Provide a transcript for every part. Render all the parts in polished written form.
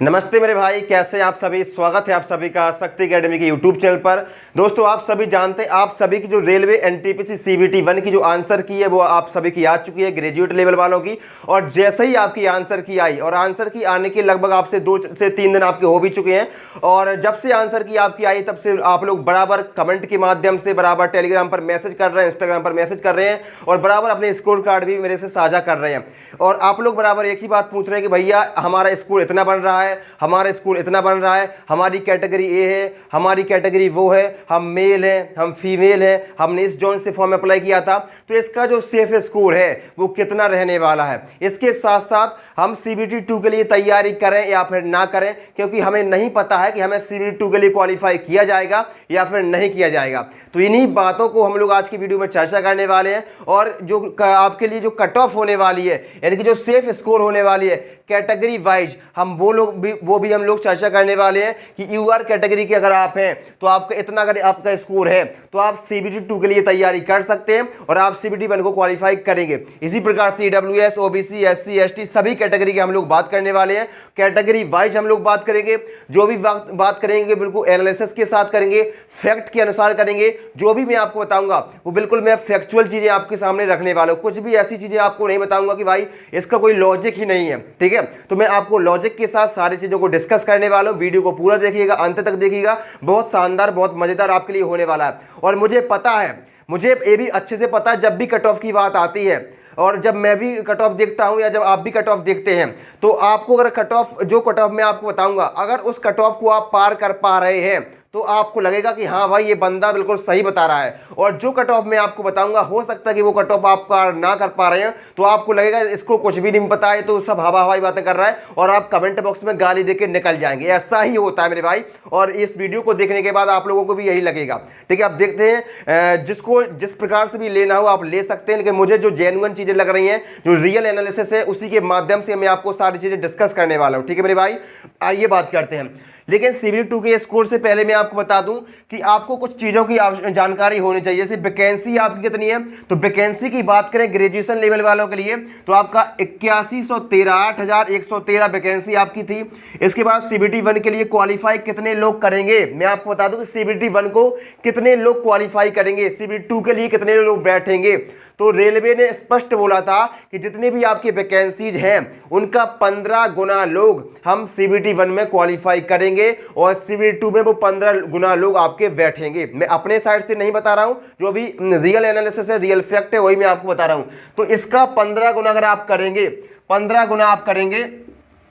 नमस्ते मेरे भाई, कैसे आप सभी। स्वागत है आप सभी का शक्ति एकेडमी के यूट्यूब चैनल पर। दोस्तों, आप सभी जानते हैं आप सभी की जो रेलवे एनटीपीसी सीबीटी 1 की जो आंसर की है वो आप सभी की आ चुकी है, ग्रेजुएट लेवल वालों की। और जैसे ही आपकी आंसर की आई और आंसर की आने के लगभग आपसे 2 से 3 दिन आपके हो भी चुके हैं। और जब से आंसर की आपकी आई तब से आप लोग बराबर कमेंट के माध्यम से, बराबर टेलीग्राम पर मैसेज कर रहे हैं, इंस्टाग्राम पर मैसेज कर रहे हैं और बराबर अपने स्कोर कार्ड भी मेरे से साझा कर रहे हैं। और आप लोग बराबर एक ही बात पूछ रहे हैं कि भैया हमारा स्कोर इतना बन रहा है, हमारा स्कोर इतना बन रहा है, हमारी कैटेगरी ए है, हमारी कैटेगरी वो है, हम मेल है, हम फीमेल है, हमने इस जोन से फॉर्म अप्लाई किया था, तो इसका जो सेफ स्कोर है वो कितना रहने वाला है। इसके साथ साथ हम सीबीटी 2 के लिए तैयारी करें या फिर ना करें, क्योंकि हमें नहीं पता है कि हमें सीबीटी 2 के लिए क्वालिफाई किया जाएगा या फिर नहीं किया जाएगा। तो इन्हीं बातों को हम लोग आज की वीडियो में चर्चा करने वाले हैं। और जो आपके लिए जो कट ऑफ होने वाली है, यानी कि जो सेफ स्कोर होने वाली है कैटेगरी वाइज, हम वो भी हम लोग चर्चा करने वाले हैं कि यूआर कैटेगरी के अगर आप हैं तो आपका इतना, अगर आपका स्कोर है तो आप सीबीटी 2 के लिए तैयारी कर सकते हैं और आप सीबीटी 1 को क्वालिफाई करेंगे। इसी प्रकार से ईडब्ल्यूएस, ओबीसी, एससी, एसटी सभी कैटेगरी के हम लोग बात करने वाले हैं। कैटेगरी वाइज हम लोग बात करेंगे, जो भी बात करेंगे बिल्कुल एनालिसिस के साथ करेंगे, फैक्ट के अनुसार करेंगे। जो भी मैं आपको बताऊंगा वो बिल्कुल मैं फैक्चुअल चीजें आपके सामने रखने वाला हूं। कुछ भी ऐसी चीजें आपको नहीं बताऊंगा कि भाई इसका कोई लॉजिक ही नहीं है, ठीक है। तो मैं आपको लॉजिक के साथ सारी चीजों को डिस्कस करने वाला हूं। वीडियो को पूरा देखिएगा, अंत तक देखिएगा, बहुत शानदार, बहुत मजेदार आपके लिए होने वाला है। और मुझे पता है, मुझे ये भी अच्छे से पता है, जब भी कट ऑफ की बात आती है और जब मैं भी कट ऑफ देखता हूं या जब आप भी कट ऑफ देखते हैं, तो आपको अगर कट ऑफ, जो कट ऑफ मैं आपको बताऊंगा, अगर उस कट ऑफ को आप पार कर पा रहे हैं तो आपको लगेगा कि हाँ भाई ये बंदा बिल्कुल सही बता रहा है। और जो कट ऑफ मैं आपको बताऊंगा, हो सकता है कि वो कट ऑफ आप पार ना कर पा रहे हैं, तो आपको लगेगा इसको कुछ भी नहीं पता है, तो सब हवा हवाई बातें कर रहा है और आप कमेंट बॉक्स में गाली देके निकल जाएंगे। ऐसा ही होता है मेरे भाई, और इस वीडियो को देखने के बाद आप लोगों को भी यही लगेगा, ठीक है। आप देखते हैं, जिसको जिस प्रकार से भी लेना हो आप ले सकते हैं, लेकिन मुझे जो जेन्युइन चीजें लग रही हैं, जो रियल एनालिसिस है, उसी के माध्यम से मैं आपको सारी चीजें डिस्कस करने वाला हूं, ठीक है मेरे भाई। आइए बात करते हैं। लेकिन सीबीटी 2 के स्कोर से पहले मैं आपको बता दूं कि आपको कुछ चीज़ों की जानकारी होनी चाहिए। जैसे वैकेंसी आपकी कितनी है, तो वैकेंसी की बात करें ग्रेजुएशन लेवल वालों के लिए तो आपका 8113 वैकेंसी आपकी थी। इसके बाद सीबीटी 1 के लिए क्वालिफाई कितने लोग करेंगे, मैं आपको बता दूं कि सीबीटी 1 को कितने लोग क्वालिफाई करेंगे, सीबीटी 2 के लिए कितने लोग बैठेंगे। तो रेलवे ने स्पष्ट बोला था कि जितने भी आपके वैकेंसीज हैं उनका 15 गुना लोग हम सीबीटी 1 में क्वालिफाई करेंगे और सीबीटी 2 में वो 15 गुना लोग आपके बैठेंगे। मैं अपने साइड से नहीं बता रहा हूं, जो भी रियल एनालिसिस है, रियल फैक्ट है, वही मैं आपको बता रहा हूं। तो इसका 15 गुना अगर आप करेंगे, 15 गुना आप करेंगे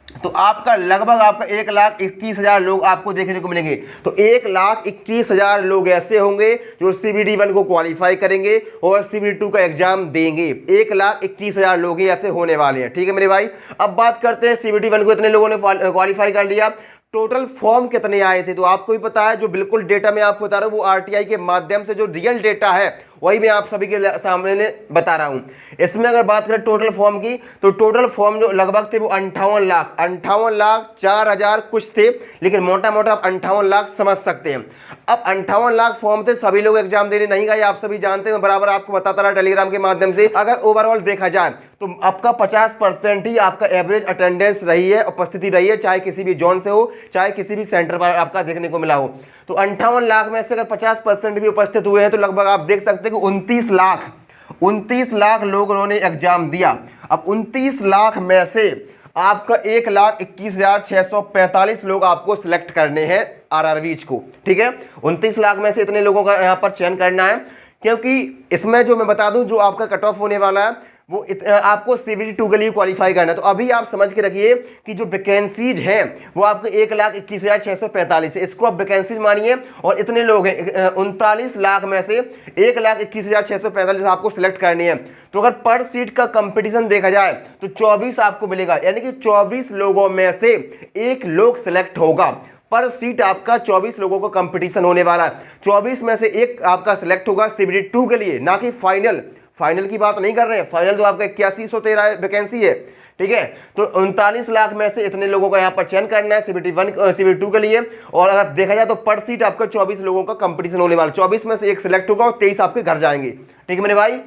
तो आपका लगभग आपका 1,21,000 लोग आपको देखने को मिलेंगे। तो 1,21,000 लोग ऐसे होंगे जो सीबीटी 1 को क्वालिफाई करेंगे और सीबीटी 2 का एग्जाम देंगे। 1,21,000 लोग ही ऐसे होने वाले हैं, ठीक है मेरे भाई। अब बात करते हैं सीबीटी 1 को इतने लोगों ने क्वालिफाई कर लिया, टोटल फॉर्म कितने आए थे। तो आपको भी पता है, जो बिल्कुल डेटा मैं आपको बता रहा हूं वो आरटीआई के माध्यम से जो रियल डेटा है वही मैं आप सभी के सामने बता रहा हूं। इसमें अगर बात करें टोटल फॉर्म की, तो टोटल फॉर्म जो लगभग थे वो 58,04,000 कुछ थे, लेकिन मोटा मोटा आप 58 लाख समझ सकते हैं। अब 58 लाख फॉर्म थे, सभी लोग एग्जाम देने नहीं गए, आप सभी जानते हैं, बराबर आपको बताता रहा टेलीग्राम के माध्यम से। अगर ओवरऑल देखा जाए तो आपका 50% ही आपका एवरेज अटेंडेंस रही है, उपस्थिति रही है, चाहे किसी भी जोन से हो, चाहे किसी भी सेंटर पर आपका देखने को मिला हो। तो 58 लाख में से अगर 50% भी उपस्थित हुए हैं तो लगभग आप देख सकते हैं कि 29 लाख लोग उन्होंने एग्जाम दिया। अब 29 लाख में से आपका 1,21,645 लोग आपको सिलेक्ट करने हैं आरआरबीज को, ठीक है। 29 लाख में से इतने लोगों का यहाँ पर चयन करना है, क्योंकि इसमें जो मैं बता दूं जो आपका कट ऑफ होने वाला है वो आपको सीबीटी 2 के लिए क्वालिफाई करना है। तो अभी आप समझ के रखिए कि जो वैकेंसीज हैं वो आपको 1,21,645 है, इसको आप वैकेंसीज मानिए। और इतने लोग हैं, 39 लाख में से 1,21,645 आपको सिलेक्ट करनी है। तो अगर पर सीट का कंपटीशन देखा जाए तो 24 आपको मिलेगा, यानी कि 24 लोगों में से एक लोग सिलेक्ट होगा। पर सीट आपका 24 लोगों का कंपटीशन होने वाला है, 24 में से एक आपका सिलेक्ट होगा सीबीटी 2 के लिए, ना कि फाइनल की बात नहीं कर रहे हैं। फाइनल तो आपका 8113 वैकेंसी है, ठीक है। तो 39 लाख में से इतने लोगों का यहाँ पर चयन करना है सीबीटी 1 सीबीटी 2 के लिए। और अगर देखा जाए तो पर सीट आपका 24 लोगों का कंपटीशन होने वाला, 24 में से एक सिलेक्ट होगा और 23 आपके घर जाएंगे, ठीक है मेरे भाई।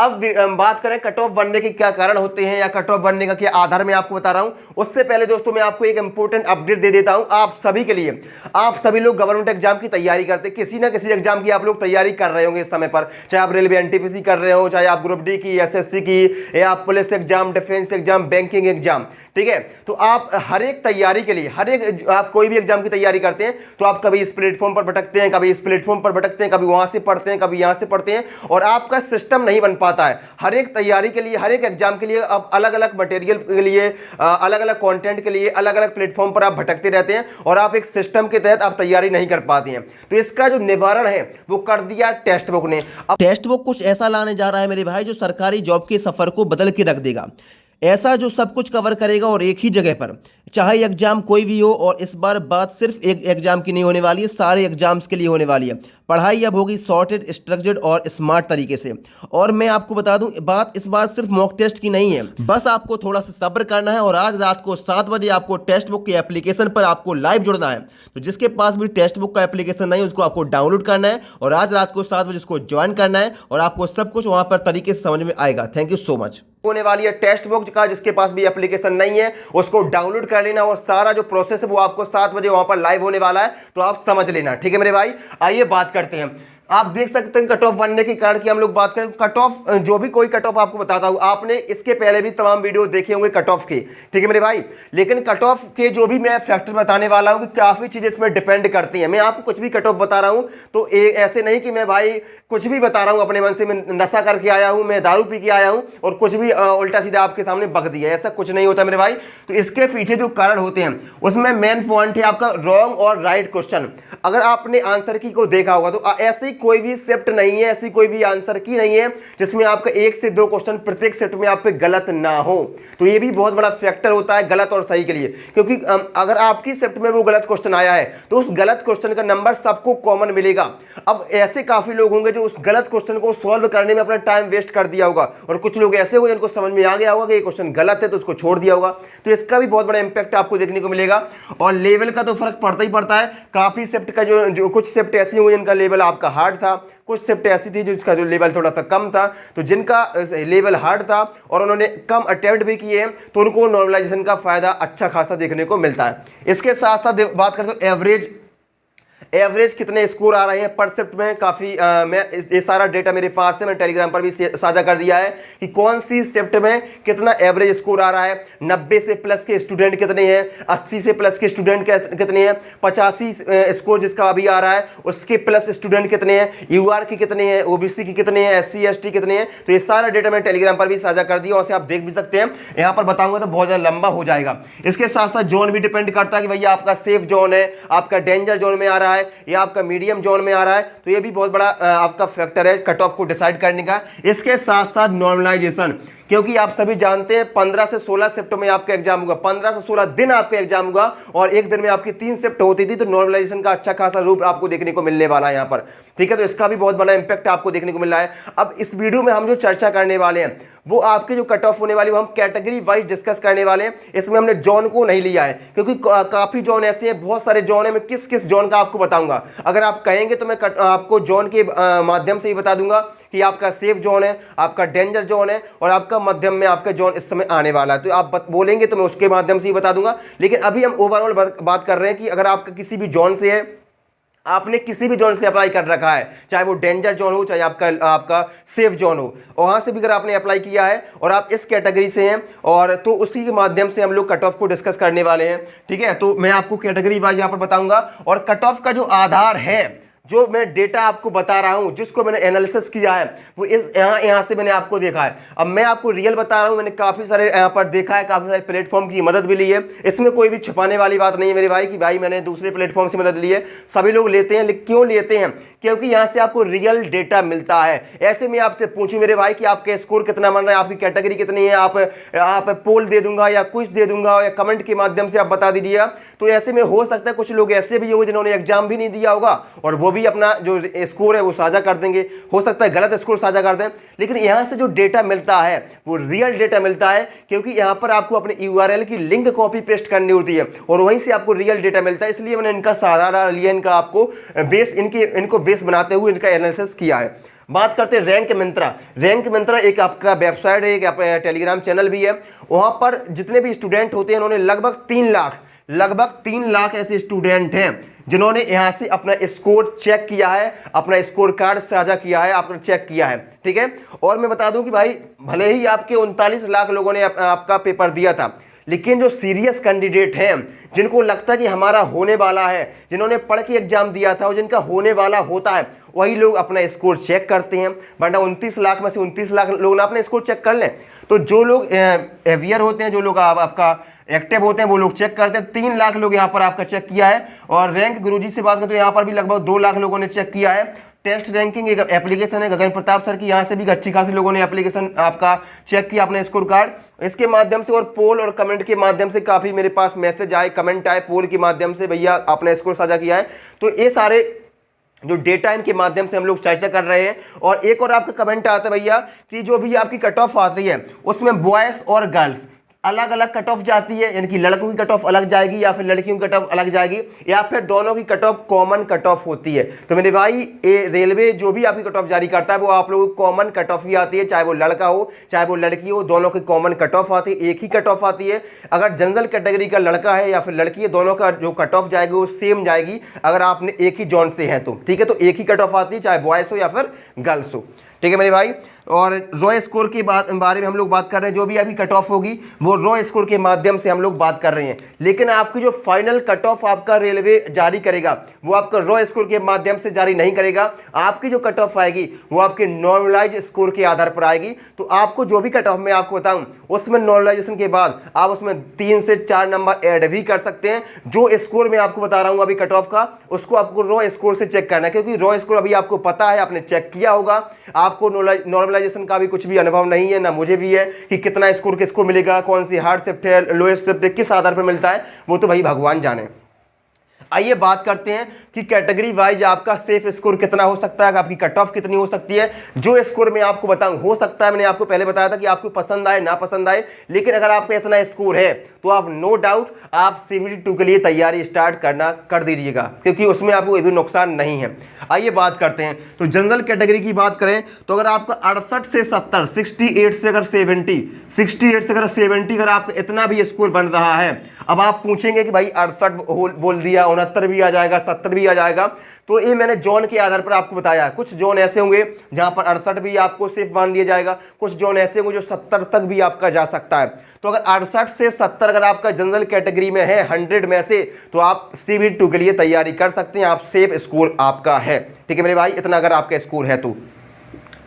अब बात करें कट ऑफ बनने के क्या कारण होते हैं या कट ऑफ बनने का क्या आधार मैं आपको बता रहा हूं, उससे पहले दोस्तों मैं आपको एक इंपॉर्टेंट अपडेट दे देता हूं आप सभी के लिए। आप सभी लोग गवर्नमेंट एग्जाम की तैयारी करते हैं, किसी ना किसी एग्जाम की आप लोग तैयारी कर रहे होंगे इस समय पर, चाहे आप रेलवे एनटीपीसी कर रहे हो, चाहे आप ग्रुप डी की, एसएससी की, या आप police exam, defence exam, banking exam, ठीक है। तो आप हर एक तैयारी के लिए, हर एक आप कोई भी एग्जाम की तैयारी करते हैं तो आप कभी इस प्लेटफॉर्म पर भटकते हैं, कभी इस प्लेटफॉर्म पर भटकते हैं, कभी वहां से पढ़ते हैं, कभी यहां से पढ़ते हैं, और आपका सिस्टम नहीं बन पाता है। हर एक तैयारी के लिए, हर एक एग्जाम के लिए आप अलग अलग मटेरियल के लिए, अलग अलग कंटेंट के लिए अलग अलग प्लेटफॉर्म पर आप भटकते रहते हैं और आप एक सिस्टम के तहत आप तैयारी नहीं कर पाते हैं। तो इसका जो निवारण है वो कर दिया टेक्स्ट बुक ने। अब टेक्स्ट बुक कुछ ऐसा लाने जा रहा है मेरे भाई जो सरकारी जॉब के सफर को बदल के रख देगा, ऐसा जो सब कुछ कवर करेगा और एक ही जगह पर, चाहे एग्जाम कोई भी हो। और इस बार बात सिर्फ एक एग्जाम की नहीं होने वाली है, सारे एग्जाम्स के लिए होने वाली है। पढ़ाई अब होगी सॉर्टेड, स्ट्रक्चर्ड और स्मार्ट तरीके से। और मैं आपको बता दूं, बात इस बार सिर्फ मॉक टेस्ट की नहीं है, बस आपको थोड़ा सा सब्र करना है और आज रात को 7 बजे आपको टेक्स्ट बुक के एप्लीकेशन पर आपको लाइव जुड़ना है। तो जिसके पास भी टेक्स्ट बुक का एप्लीकेशन नहीं, उसको आपको डाउनलोड करना है और आज रात को 7 बजे उसको ज्वाइन करना है और आपको सब कुछ वहां पर तरीके से समझ में आएगा। Thank you so much. होने वाली है टेक्स्ट बुक का, जिसके पास भी एप्लीकेशन नहीं है उसको डाउनलोड कर लेना और सारा जो प्रोसेस है वो आपको 7 बजे वहां पर लाइव होने वाला है, तो आप समझ लेना, ठीक है मेरे भाई। आइए बात करते हैं। आप देख सकते हैं कट ऑफ बनने के कारण की हम लोग बात करें। कट ऑफ, जो भी कोई कट ऑफ आपको बताता हूं, आपने इसके पहले भी तमाम वीडियो देखे होंगे कट ऑफ के, ठीक है मेरे भाई। लेकिन कट ऑफ के जो भी मैं फैक्टर बताने वाला हूं कि काफी चीजें इसमें डिपेंड करती हैं। मैं आपको कुछ भी कट ऑफ बता रहा हूं तो ऐसे नहीं कि मैं भाई कुछ भी बता रहा हूं अपने मन से, मैं नशा करके आया हूं, मैं दारू पी के आया हूं और कुछ भी उल्टा सीधा आपके सामने बक दिया, ऐसा कुछ नहीं होता मेरे भाई। तो इसके पीछे जो कारण होते हैं उसमें मेन पॉइंट है आपका रॉन्ग और राइट क्वेश्चन। अगर आपने आंसर की को देखा होगा तो ऐसी कोई भी शिफ्ट नहीं है, ऐसी कोई भी आंसर की नहीं है जिसमें आपका 1 से 2 क्वेश्चन प्रत्येक शिफ्ट में आप पे गलत ना हो। तो ये भी बहुत बड़ा फैक्टर होता है गलत और सही के लिए, क्योंकि अगर आपकी शिफ्ट में वो गलत क्वेश्चन आया है तो उस गलत क्वेश्चन का नंबर सबको कॉमन मिलेगा। अब ऐसे काफी लोग होंगे उस गलत क्वेश्चन को सॉल्व करने में अपना टाइम वेस्ट कर दिया होगा, और कुछ लोग ऐसे होंगे जिनको समझ में आ गया होगा कि ये क्वेश्चन गलत है तो उसको छोड़ दिया होगा। तो इसका भी बहुत बड़ा इंपैक्ट आपको देखने को मिलेगा। और लेवल का तो फर्क पड़ता ही पड़ता है। काफी शिफ्ट का जो कुछ शिफ्ट ऐसी हुई जिनका लेवल आपका हार्ड था, कुछ शिफ्ट ऐसी थी जिसका जो लेवल थोड़ा सा कम था। तो जिनका लेवल हार्ड था और उन्होंने कम अटेम्प्ट भी किए हैं तो उनको नॉर्मलाइजेशन का फायदा अच्छा खासा देखने को मिलता है। इसके साथ साथ बात करें तो एवरेज कितने स्कोर आ रहे हैं पर शिफ्ट में, काफ़ी मैं ये सारा डेटा मेरे पास है, मैं टेलीग्राम पर भी साझा कर दिया है कि कौन सी शिफ्ट में कितना एवरेज स्कोर आ रहा है। 90 से प्लस के स्टूडेंट कितने हैं, 80 से प्लस के स्टूडेंट कितने हैं, 85 स्कोर जिसका अभी आ रहा है उसके प्लस स्टूडेंट कितने हैं, यूआर की कितने हैं, ओबीसी की कितने हैं, SC ST कितने हैं। तो ये सारा डेटा मैं टेलीग्राम पर भी साझा कर दिया और उसे आप देख भी सकते हैं। यहाँ पर बताऊंगा तो बहुत ज़्यादा लंबा हो जाएगा। इसके साथ साथ जोन भी डिपेंड करता है कि भैया आपका सेफ जोन है, आपका डेंजर जोन में आ रहा है या आपका मीडियम जोन में आ रहा है। तो ये भी बहुत बड़ा आपका फैक्टर है कट ऑफ को डिसाइड करने का। इसके साथ साथ नॉर्मलाइजेशन, क्योंकि आप सभी जानते हैं 15 से 16 शिफ्ट में आपका एग्जाम होगा, 15 से 16 दिन आपका एग्जाम होगा और एक दिन में आपकी 3 शिफ्ट होती थी। तो नॉर्मलाइजेशन का अच्छा खासा रूप आपको देखने को मिलने वाला है यहाँ पर, ठीक है। तो इसका भी बहुत बड़ा इंपैक्ट आपको देखने को मिल रहा है। अब इस वीडियो में हम जो चर्चा करने वाले हैं वो आपकी जो कट ऑफ होने वाली वो हम कैटेगरी वाइज डिस्कस करने वाले हैं। इसमें हमने जोन को नहीं लिया है क्योंकि काफी जोन ऐसे हैं, बहुत सारे जोन है। मैं किस किस जोन का आपको बताऊंगा, अगर आप कहेंगे तो मैं आपको जोन के माध्यम से ही बता दूंगा कि आपका सेफ जोन है, आपका डेंजर जोन है और आपका मध्यम में आपका जोन इस समय आने वाला है। तो आप बोलेंगे तो मैं उसके माध्यम से ही बता दूंगा। लेकिन अभी हम ओवरऑल बात कर रहे हैं कि अगर आपका किसी भी जोन से है, आपने किसी भी जोन से अप्लाई कर रखा है, चाहे वो डेंजर जोन हो चाहे आपका सेफ जोन हो, वहां से भी अगर आपने अप्लाई किया है और आप इस कैटेगरी से हैं और तो उसी के माध्यम से हम लोग कट ऑफ को डिस्कस करने वाले हैं, ठीक है। तो मैं आपको कैटेगरी वाइज यहां पर बताऊंगा और कट ऑफ का जो आधार है, जो मैं डेटा आपको बता रहा हूं, जिसको मैंने एनालिसिस किया है, वो इस यहां से मैंने आपको देखा है। अब मैं आपको रियल बता रहा हूं, मैंने काफी सारे यहां पर देखा है, काफी सारे प्लेटफॉर्म की मदद भी ली है। इसमें कोई भी छुपाने वाली बात नहीं है मेरे भाई कि भाई मैंने दूसरे प्लेटफॉर्म से मदद ली है। सभी लोग लेते हैं, लेकिन क्यों लेते हैं? क्योंकि यहां से आपको रियल डेटा मिलता है। ऐसे में आपसे पूछूं मेरे भाई कि आपका स्कोर कितना बन रहा है, आपकी कैटेगरी कितनी है, आप पोल दे दूंगा या कुछ दे दूंगा या कमेंट के माध्यम से आप बता दीजिएगा। तो ऐसे में हो सकता है कुछ लोग ऐसे भी होंगे जिन्होंने एग्जाम भी नहीं दिया होगा और वो भी अपना जो स्कोर है वो साझा कर देंगे, हो सकता है गलत स्कोर साझा कर दें। लेकिन यहां से जो डेटा मिलता है वो रियल डेटा मिलता है, क्योंकि यहां पर आपको अपने URL की लिंक कॉपी पेस्ट करनी होती है और वहीं से आपको रियल डेटा मिलता है। इसलिए मैंने इनका सहारा लिया, इनका आपको बेस इनको बेस बनाते हुए इनका एनालिसिस किया है। बात करते हैं रैंक मिंत्रा। रैंक मिंत्रा एक आपका वेबसाइट है, एक टेलीग्राम चैनल भी है। वहाँ पर जितने भी स्टूडेंट होते हैं, उन्होंने लगभग 3 लाख ऐसे स्टूडेंट हैं जिन्होंने यहाँ से अपना स्कोर चेक किया है, अपना स्कोर कार्ड साझा किया है, आपने चेक किया है, ठीक है। और मैं बता दूं कि भाई भले ही आपके 39 लाख लोगों ने आपका पेपर दिया था, लेकिन जो सीरियस कैंडिडेट हैं, जिनको लगता है कि हमारा होने वाला है, जिन्होंने पढ़ के एग्जाम दिया था और जिनका होने वाला होता है, वही लोग अपना स्कोर चेक करते हैं। वरना 29 लाख में से 29 लाख लोग ना अपना स्कोर चेक कर लें। तो जो लोग एवियर होते हैं, जो लोग आपका एक्टिव होते हैं, वो लोग चेक करते हैं। 3 लाख लोग यहाँ पर आपका चेक किया है। और रैंक गुरुजी से बात करें तो यहाँ पर भी लगभग 2 लाख लोगों ने चेक किया है। टेस्ट रैंकिंग एक एप्लीकेशन है गगन प्रताप सर की, यहाँ से भी अच्छी खासी लोगों ने एप्लीकेशन आपका चेक किया अपने स्कोर कार्ड। इसके माध्यम से और पोल और कमेंट के माध्यम से काफ़ी मेरे पास मैसेज आए, कमेंट आए पोल के माध्यम से, भैया आपने स्कोर साझा किया है। तो ये सारे जो डेटा इनके माध्यम से हम लोग चर्चा कर रहे हैं। और एक और आपका कमेंट आता है भैया कि जो भी आपकी कट ऑफ आती है उसमें बॉयज़ और गर्ल्स अलग अलग कट ऑफ जाती है, यानी कि लड़कों की कट ऑफ अलग जाएगी या फिर लड़कियों की कट ऑफ अलग जाएगी, या फिर दोनों की cut off common cut off होती है। तो मेरे भाई ये रेलवे जो भी आपकी कट ऑफ जारी करता है वो आप लोगों को कॉमन कट ऑफ ही आती है, चाहे वो लड़का हो चाहे वो लड़की हो, दोनों की कॉमन कट ऑफ आती है, एक ही कट ऑफ आती है। अगर जनरल कैटेगरी का लड़का है या फिर लड़की है, दोनों का जो कट ऑफ जाएगी वो सेम जाएगी, अगर आपने एक ही जोन से हैं तो, ठीक है। तो एक ही कट ऑफ आती है, चाहे बॉयज़ हो या फिर गर्ल्स हो, ठीक है मेरे भाई। और रॉ स्कोर के बारे में हम लोग बात कर रहे हैं। जो भी अभी कट ऑफ होगी वो रॉ स्कोर के माध्यम से हम लोग बात कर रहे हैं। लेकिन आपकी जो फाइनल कट ऑफ आपका रेलवे जारी करेगा वो आपका रॉ स्कोर के माध्यम से जारी नहीं करेगा। आपकी जो कट ऑफ आएगी वो आपके नॉर्मलाइज स्कोर के आधार पर आएगी। तो आपको जो भी कट ऑफ मैं आपको बताऊं, उसमें नॉर्मलाइजेशन के बाद आप उसमें 3 से 4 नंबर ऐड भी कर सकते हैं। जो स्कोर मैं आपको बता रहा हूं अभी कट ऑफ का, उसको आपको रॉ स्कोर से चेक करना है, क्योंकि रॉ स्कोर अभी आपको पता है, आपने चेक किया होगा, आपको नॉर्मलाइजेशन का भी कुछ भी अनुभव नहीं है, ना मुझे भी है कि कितना स्कोर किसको मिलेगा, कौन सी हार्ड शिफ्ट है, लोएस्ट शिफ्ट है, किस आधार पर मिलता है, वो तो भाई भगवान जाने। आइए बात करते हैं कि कैटेगरी वाइज आपका सेफ स्कोर कितना हो सकता है, आपकी कट ऑफ कितनी हो सकती है। जो स्कोर मैं आपको बताऊं, हो सकता है मैंने आपको पहले बताया था कि आपको पसंद आए ना पसंद आए, लेकिन अगर आपका इतना स्कोर है तो आप नो डाउट आप CBT 2 के लिए तैयारी स्टार्ट करना कर दीजिएगा, क्योंकि उसमें आपको कोई भी नुकसान नहीं है। आइए बात करते हैं, तो जनरल कैटेगरी की बात करें तो अगर आपका 68 से 70, 68 से अगर 70, 68 से अगर 70 अगर आपका इतना भी स्कोर बन रहा है, अब आप पूछेंगे कि भाई 68 बोल दिया, 69 भी आ जाएगा, 70 भी आ जाएगा, तो ये मैंने जोन के आधार पर आपको बताया। कुछ जोन ऐसे होंगे जहां पर 68 भी आपको सेफ मान लिया जाएगा, कुछ जोन ऐसे होंगे जो 70 तक भी आपका जा सकता है। तो अगर 68 से 70 अगर आपका जनरल कैटेगरी में है 100 में से, तो आप CBT 2 के लिए तैयारी कर सकते हैं, आप सेफ स्कोर आपका है, ठीक है मेरे भाई। इतना अगर आपका स्कोर है तो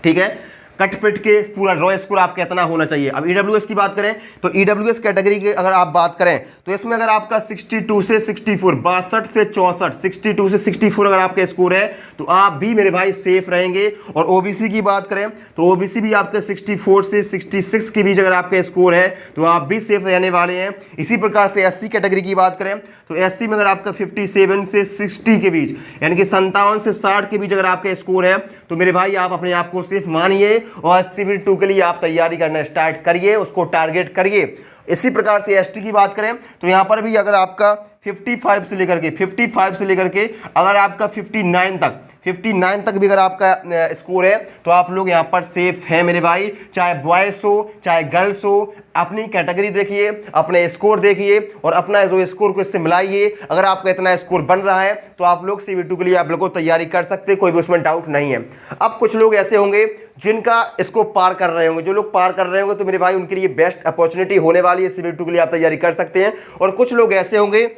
ठीक है। कटपिट के पूरा रॉ स्कोर आपका इतना होना चाहिए। अब EWS की बात करें तो EWS कैटेगरी की अगर आप बात करें तो इसमें अगर आपका 62 से 64, 62 से 64, 62 से 64 अगर आपका स्कोर है तो आप भी मेरे भाई सेफ रहेंगे। और OBC की बात करें तो OBC भी आपका 64 से 66 के बीच अगर आपका स्कोर है तो आप भी सेफ रहने वाले हैं। इसी प्रकार से SC कैटेगरी की बात करें तो SC में अगर आपका 57 से 60 के बीच, यानी कि 57 से 60 के बीच अगर आपका स्कोर है तो मेरे भाई आप अपने आप को सेफ मानिए और CBT 2 के लिए आप तैयारी करना स्टार्ट करिए, उसको टारगेट करिए। इसी प्रकार से ST की बात करें तो यहाँ पर भी अगर आपका 55 से लेकर के अगर आपका 59 तक भी अगर आपका स्कोर है तो आप लोग यहाँ पर सेफ हैं मेरे भाई। चाहे बॉयज़ हो चाहे गर्ल्स हो, अपनी कैटेगरी देखिए, अपने स्कोर देखिए और अपना जो स्कोर को इससे मिलाइए। अगर आपका इतना स्कोर बन रहा है तो आप लोग CBT 2 के लिए आप लोग को तैयारी कर सकते हैं, कोई भी उसमें डाउट नहीं है। अब कुछ लोग ऐसे होंगे जिनका इसको पार कर रहे होंगे, जो लोग पार कर रहे होंगे तो मेरे भाई उनके लिए बेस्ट अपॉर्चुनिटी होने वाली है, CBT 2 के लिए आप तैयारी कर सकते हैं। और कुछ लोग ऐसे होंगे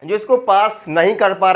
जो इसको पार नहीं कर पा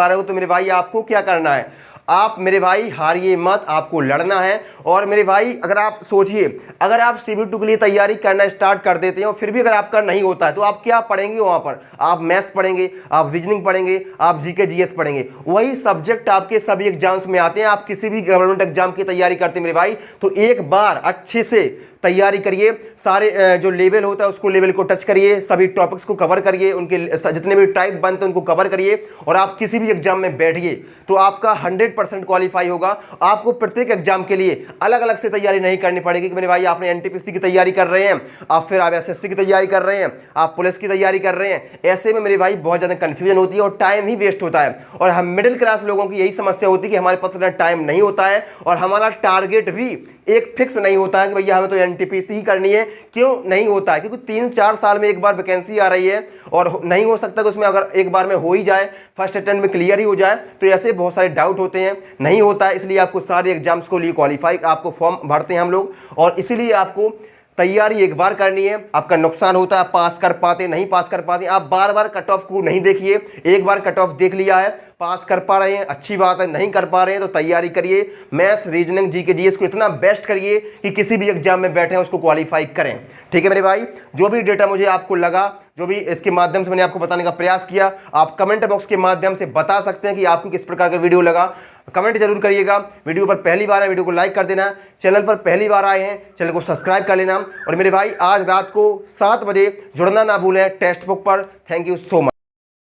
रहे हो तो मेरे भाई आपको क्या करना है, आप मेरे भाई हारिए मत, आपको लड़ना है। और मेरे भाई अगर आप सोचिए, अगर आप CBT 2 के लिए तैयारी करना स्टार्ट कर देते हैं और फिर भी अगर आपका नहीं होता है तो आप क्या पढ़ेंगे वहाँ पर, आप मैथ्स पढ़ेंगे, आप रीजनिंग पढ़ेंगे, आप GK GS पढ़ेंगे, वही सब्जेक्ट आपके सभी एग्जाम्स में आते हैं। आप किसी भी गवर्नमेंट एग्जाम की तैयारी करते हैं मेरे भाई तो एक बार अच्छे से तैयारी करिए, सारे जो लेवल होता है उसको लेवल को टच करिए, सभी टॉपिक्स को कवर करिए, उनके जितने भी टाइप बनते हैं उनको कवर करिए और आप किसी भी एग्जाम में बैठिए तो आपका 100% क्वालिफाई होगा। आपको प्रत्येक एग्जाम के लिए अलग अलग से तैयारी नहीं करनी पड़ेगी कि मेरे भाई आपने एनटीपीसी की तैयारी कर रहे हैं, आप एसएससी की तैयारी कर रहे हैं, आप पुलिस की तैयारी कर रहे हैं। ऐसे में मेरे भाई बहुत ज़्यादा कंफ्यूजन होती है और टाइम ही वेस्ट होता है। और हम मिडिल क्लास लोगों की यही समस्या होती है कि हमारे पास इतना टाइम नहीं होता है और हमारा टारगेट भी एक फिक्स नहीं होता है कि भैया हमें तो एनटीपीसी ही करनी है। क्यों नहीं होता है? क्योंकि 3-4 साल में एक बार वैकेंसी आ रही है और नहीं हो सकता कि उसमें अगर एक बार में हो ही जाए, फर्स्ट अटेम्प्ट में क्लियर ही हो जाए, तो ऐसे बहुत सारे डाउट होते हैं, नहीं होता है। इसलिए आपको सारे एग्जाम्स को लिए क्वालिफाई आपको फॉर्म भरते हैं हम लोग और इसीलिए आपको तैयारी एक बार करनी है। आपका नुकसान होता है, पास कर पाते नहीं पास कर पाते। आप बार बार कट ऑफ को नहीं देखिए, एक बार कट ऑफ देख लिया है, पास कर पा रहे हैं अच्छी बात है, नहीं कर पा रहे हैं तो तैयारी करिए। मैथ्स, रीजनिंग, जीके, जीएस को इतना बेस्ट करिए कि किसी भी एग्जाम में बैठे हैं उसको क्वालिफाई करें। ठीक है मेरे भाई, जो भी डेटा मुझे आपको लगा, जो भी इसके माध्यम से मैंने आपको बताने का प्रयास किया, आप कमेंट बॉक्स के माध्यम से बता सकते हैं कि आपको किस प्रकार का वीडियो लगा। कमेंट जरूर करिएगा। वीडियो पर पहली बार है वीडियो को लाइक कर देना, चैनल पर पहली बार आए हैं चैनल को सब्सक्राइब कर लेना और मेरे भाई आज रात को 7 बजे जुड़ना ना भूलें टेक्स्ट बुक पर। Thank you so much.